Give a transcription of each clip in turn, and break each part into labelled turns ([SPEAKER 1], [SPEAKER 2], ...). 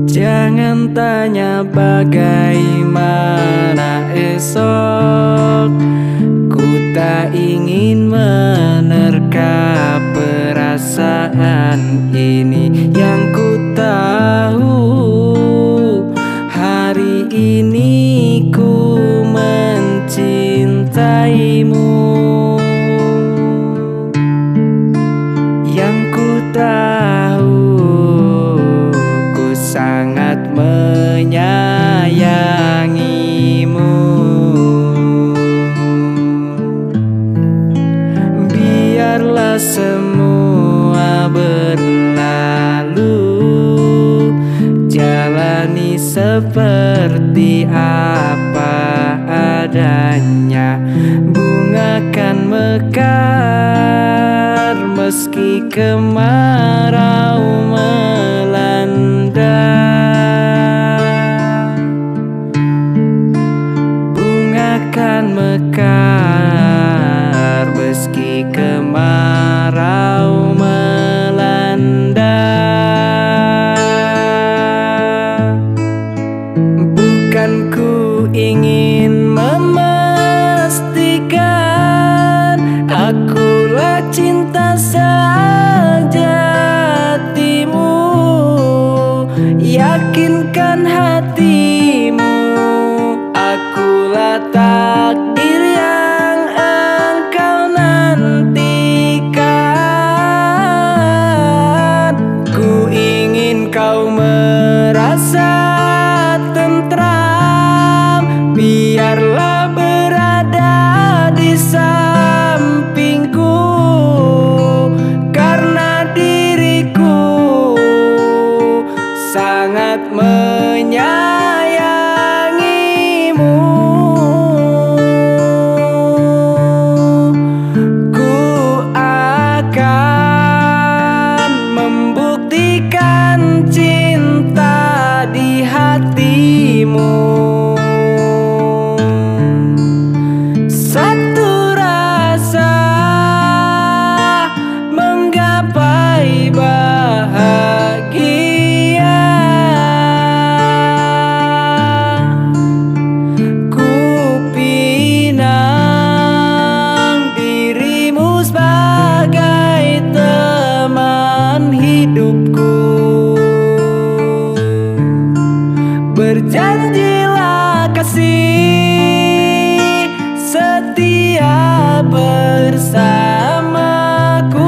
[SPEAKER 1] Jangan tanya bagaimana esok. Ku tak ingin menerka perasaan ini. Yang ku tahu, hari ini ku mencintaimu. Yang ku tahu, ku sangat menyayangimu. Biarlah semua berlalu, jalani seperti apa adanya. Bunga kan mekar meski kemarau melanda. Bunga kan mekar meski kemarau melanda. Bukan ku ingin memastikan akulah cinta sejatimu. Yakinkan hatimu, akulah takdir yang engkau nantikan. Ku ingin kau merasa tentram, biarlah berada di sampingku, karena diriku sangat menyayangimu. Ku akan membuktikan cinta di hatimu. Satu rasa menggapai bahagia. Ku pinang dirimu sebagai teman hidupku. Berjanjilah kasih setia bersamaku.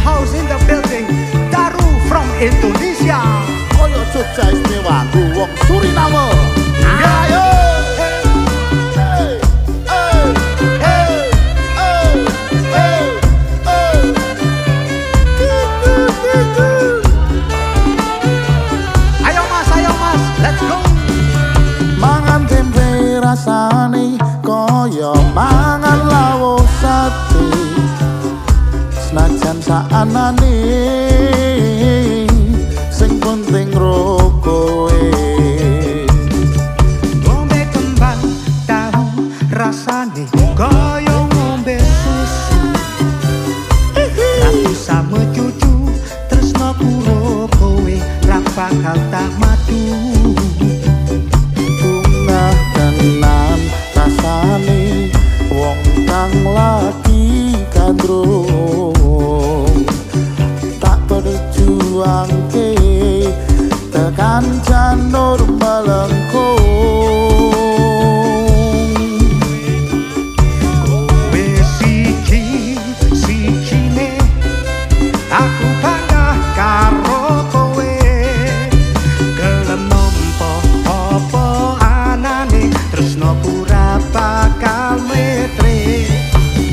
[SPEAKER 2] house in the building. Daru from Indonesia.
[SPEAKER 3] Koyo Jogja istimewa ku wong Suriname. Ayo.
[SPEAKER 2] Ayo mas, let's go.
[SPEAKER 3] Mangan tempe rasane koyo mangan lawuh sate. Senajan saanane sing penting ro kowe.
[SPEAKER 2] Ngombe kembang tahu rasane koyo ngombe susu. Ratu sama cucu tresno kuro kowe ra bakal tak madu.
[SPEAKER 3] Bungah tenan rasane wong kang lagi gandrung. Tak berjuangke tekan janur melengkung.
[SPEAKER 2] Kowe siji-sijine aku bangga karo kowe. Gelem nampa apa anane tresnoku ra bakal metre.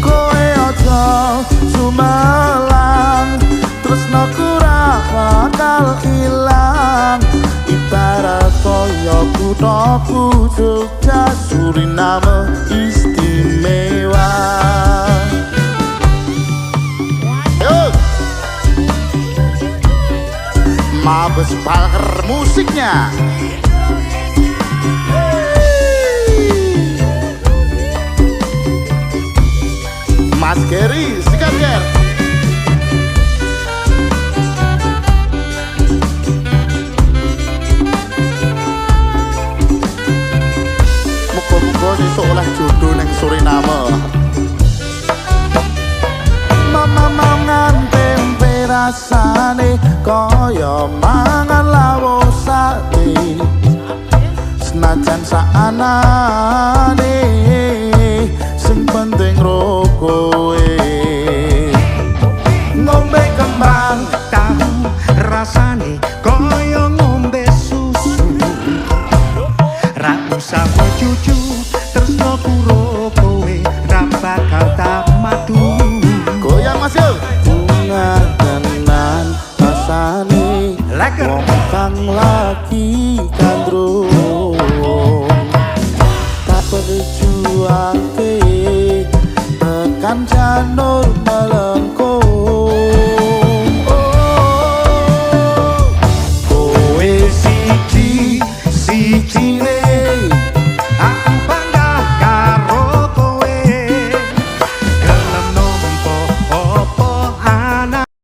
[SPEAKER 3] Kowe aja sumelang tresnoku ra bakal ilang. Ibarat koyo kuthaku Jogja Suriname istimewa. Yuk Mabes Banger musiknya. Mas Geri, sikat Ger. Muga-muga sesuk oleh jodoh ning Suriname. Mama mangan tempe rasane kaya mangan lawuh sate. Senajan saanane sing penting ro kowe. Ngombe kembang
[SPEAKER 2] Tahu rasane koyo ngombe susu. Ra usah cucu tresno kuro kowe ra bakal tak madu.
[SPEAKER 3] goyang Mas yo. Bunga tenan rasane
[SPEAKER 2] Lekker.
[SPEAKER 3] wong kang lagi gandrung. Tak berjuangke tekan janur